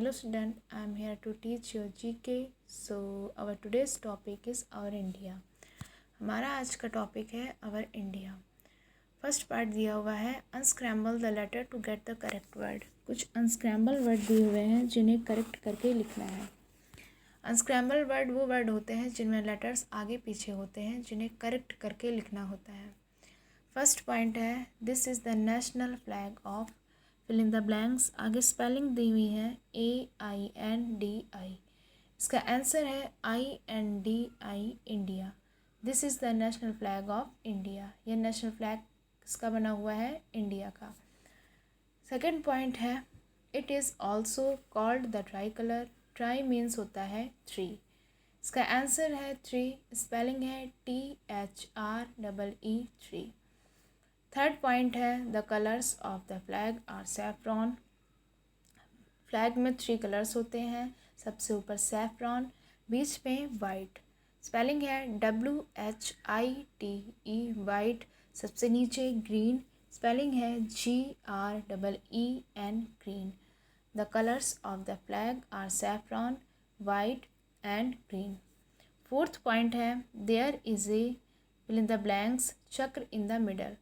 Hello student, I am here to teach your GK. So our today's topic is our India. हमारा आज का topic है our India. First part दिया हुआ है unscramble the letter to get the correct word. कुछ unscramble word दिए हुए हैं जिन्हें करेक्ट करके लिखना है. अनस्क्रैम्बल वर्ड वो वर्ड होते हैं जिनमें लेटर्स आगे पीछे होते हैं जिन्हें करेक्ट करके लिखना होता है. फर्स्ट पॉइंट है this is the national flag of fill in the blanks. आगे स्पेलिंग दी हुई है AINDI. इसका आंसर है INDI India. This is the national flag of India. यह नेशनल फ्लैग किसका बना हुआ है? इंडिया का. सेकेंड पॉइंट है it is also called the tri colour. Tri means होता है थ्री. इसका आंसर है थ्री. स्पेलिंग है THREE 3. थर्ड पॉइंट है the colours of the flag are saffron. Flag में थ्री कलर्स होते हैं. सबसे ऊपर सैफ्रॉन, बीच में वाइट. स्पेलिंग है WHITE वाइट. सबसे नीचे ग्रीन. स्पेलिंग है GREEN green. The colours of the flag are saffron, white and green. Fourth point है there is a fill in the blanks chakra in the middle.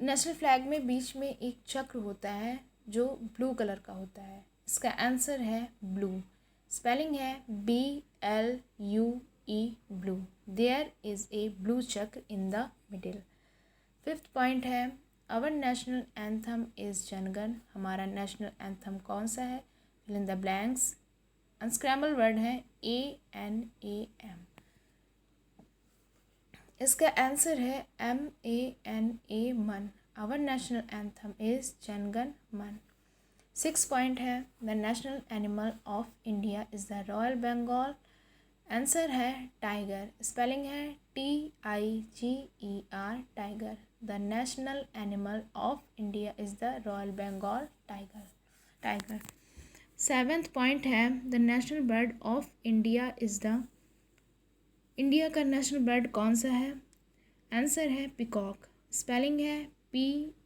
National flag में बीच में एक चक्र होता है जो ब्लू कलर का होता है. इसका आंसर है ब्लू. स्पेलिंग है BLUE blue. There is a blue chakra in the middle. Fifth point है our national anthem is Janagana. हमारा नेशनल एंथम कौन सा है? Fill in the blanks. Unscramble word है ANAM. इसका आंसर है MANA Mana. Our national anthem is Janagana Mana. Six point है the national animal of India is the royal Bengal. Answer है टाइगर. स्पेलिंग है TIGER tiger. The national animal of India is the royal Bengal tiger. Seventh point है the national bird of India is the. India का national bird कौन सा है? Answer है peacock. Spelling है PEACOCK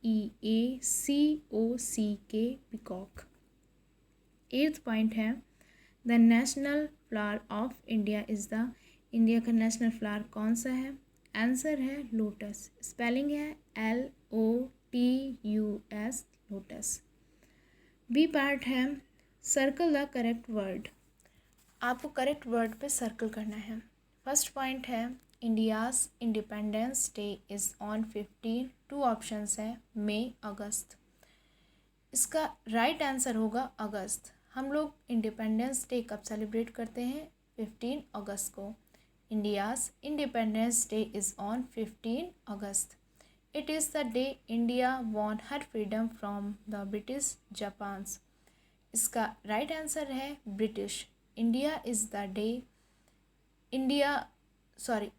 peacock. Eighth point है the national flower of India is the. India का national flower कौन सा है? आंसर है लोटस. स्पेलिंग है LOTUS लोटस. बी पार्ट है सर्कल द करेक्ट वर्ड. आपको करेक्ट वर्ड पे सर्कल करना है. फर्स्ट पॉइंट है India's independence day is on 15. To options हैं मई अगस्त. इसका राइट आंसर होगा अगस्त. हम लोग इंडिपेंडेंस डे कब सेलिब्रेट करते हैं? 15 अगस्त को. India's independence day is on 15 August. It is the day India won her freedom from the British Japanese. इसका राइट आंसर है British. India is the day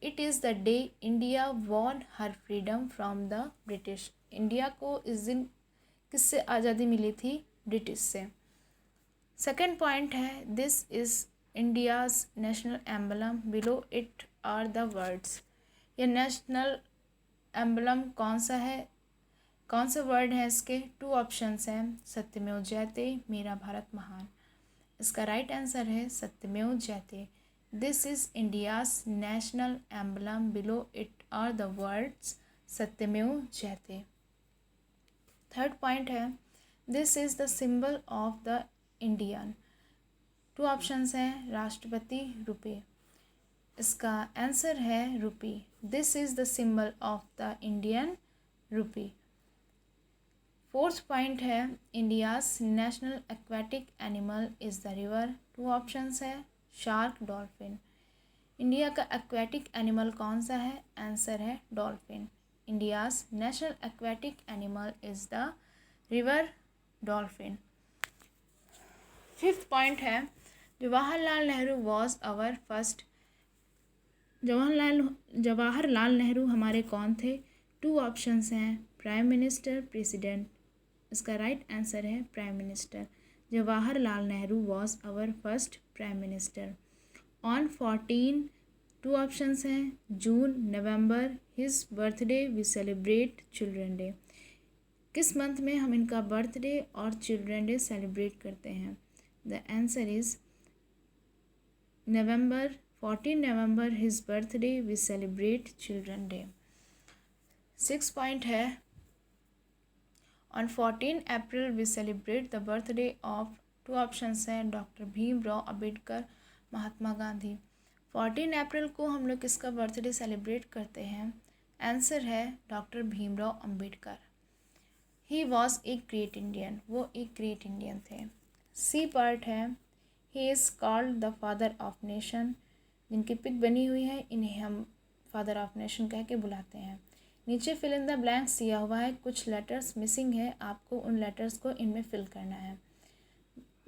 it is the day India won her freedom from the British. India को इस दिन किससे आज़ादी मिली थी? British से. सेकेंड पॉइंट है this is India's national emblem. Below it are the words. यह नेशनल एम्बलम कौन सा है? कौन से वर्ड हैं इसके? टू ऑप्शंस हैं सत्यमेव जयते, मेरा भारत महान. इसका राइट आंसर है Satyamev Jayate. This is India's national emblem. Below it are the words Satyamev Jayate. Third point है this is the symbol of the Indian. Two options हैं राष्ट्रपति, रुपये. इसका आंसर है rupee. This is the symbol of the Indian rupee. Fourth point है India's national aquatic animal is the river. Two options है shark, dolphin. India का aquatic animal कौन सा है? आंसर है dolphin. India's national aquatic animal is the river dolphin. Fifth point है Jawaharlal Nehru was our first. Jawaharlal Nehru हमारे कौन थे? टू ऑप्शंस हैं प्राइम मिनिस्टर, प्रेसिडेंट. इसका राइट आंसर है prime minister. Jawaharlal Nehru was our first prime minister. On 14. Two options हैं June, November. His birthday we celebrate children day. किस month में हम इनका बर्थडे और चिल्ड्रन डे सेलिब्रेट करते हैं? The answer is November, 14 November his birthday we celebrate children day. 6 point है, on 14 April we celebrate the birthday of, two options हैं, doctor Bhimrao Ambedkar, Mahatma Gandhi. 14 April को हम लोग किसका बर्थडे सेलिब्रेट करते हैं? आंसर है doctor Bhimrao Ambedkar. He was a great Indian, वो एक ग्रेट इंडियन थे। सी पार्ट है, he is called the father of nation, जिनकी पिक बनी हुई है इन्हें हम फादर ऑफ नेशन कह के बुलाते हैं। नीचे फिल इन द ब्लैंक्स दिया हुआ है, कुछ लेटर्स मिसिंग है, आपको उन लेटर्स को इनमें फिल करना है।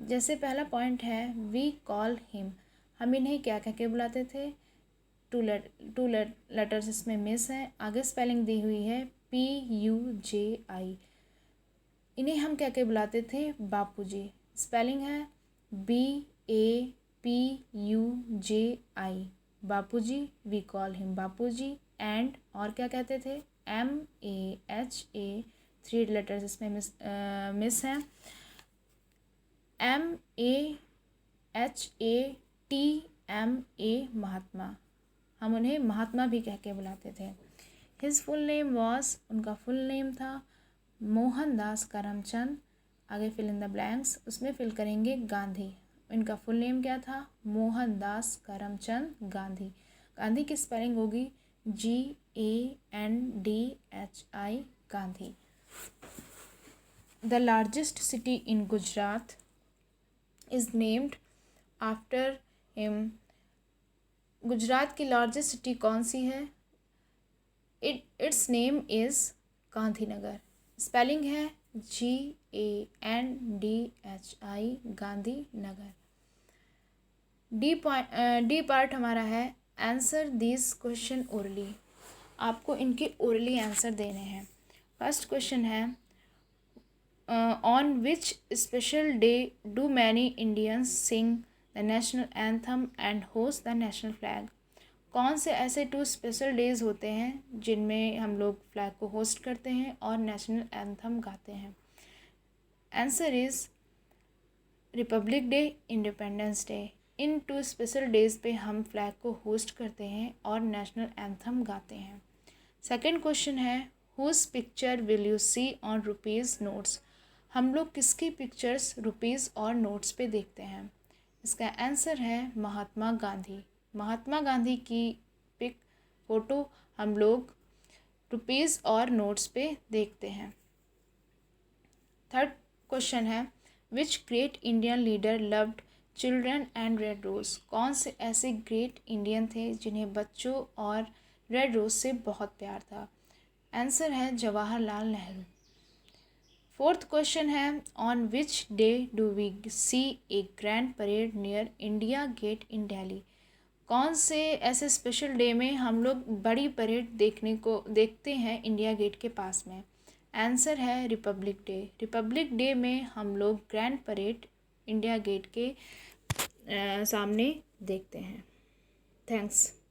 जैसे पहला पॉइंट है, वी कॉल हिम, हम इन्हें क्या कह के बुलाते थे? टू लेटर्स इसमें मिस हैं। आगे स्पेलिंग दी हुई है PUJI, इन्हें हम क्या के बुलाते थे? बापूजी। स्पेलिंग है BAPUJI, Bapuji, we call him Bapuji. And और क्या कहते थे? MAHA, 3 लेटर्स इसमें मिस हैं, MAHATMA, महात्मा, हम उन्हें महात्मा भी कह के बुलाते थे। हिज फुल नेम वॉज, उनका फुल नेम था मोहनदास करमचंद। आगे फिल इन द ब्लैंक्स, उसमें फिल करेंगे गांधी। इनका फुल नेम क्या था? मोहनदास करमचंद गांधी। गांधी की स्पेलिंग होगी GANDHI, Gandhi. The largest city in Gujarat is named after him, Gujarat की लार्जेस्ट सिटी कौन सी है? It's name is Gandhinagar. Spelling है GANDHI, गांधीनगर। डी पार्ट हमारा है, आंसर दिस क्वेश्चन ओरली, आपको इनके ओरली आंसर देने हैं। फर्स्ट क्वेश्चन है, on which special day do many Indians sing the national anthem and host the national flag, कौन से ऐसे 2 स्पेशल डेज होते हैं जिनमें हम लोग फ्लैग को होस्ट करते हैं और नेशनल एंथम गाते हैं? Answer is Republic day, independence day. In 2 special days पे हम फ्लैग को होस्ट करते हैं और नेशनल एंथम गाते हैं। सेकंड क्वेश्चन है, whose picture will you see on rupees notes, हम लोग किसकी पिक्चर्स रुपीज़ और नोट्स पे देखते हैं? इसका आंसर है महात्मा गांधी। महात्मा गांधी की पिक फ़ोटो हम लोग रुपीज़ और नोट्स पे देखते हैं। थर्ड क्वेश्चन है, which great Indian leader loved children and red rose, कौन से ऐसे ग्रेट इंडियन थे जिन्हें बच्चों और रेड रोज़ से बहुत प्यार था? आंसर है जवाहरलाल नेहरू। फोर्थ क्वेश्चन है, on which day do we see a grand parade near India gate in Delhi, कौन से ऐसे स्पेशल डे में हम लोग बड़ी परेड देखते हैं इंडिया गेट के पास में? आंसर है रिपब्लिक डे। रिपब्लिक डे में हम लोग ग्रैंड परेड इंडिया गेट के सामने देखते हैं। थैंक्स।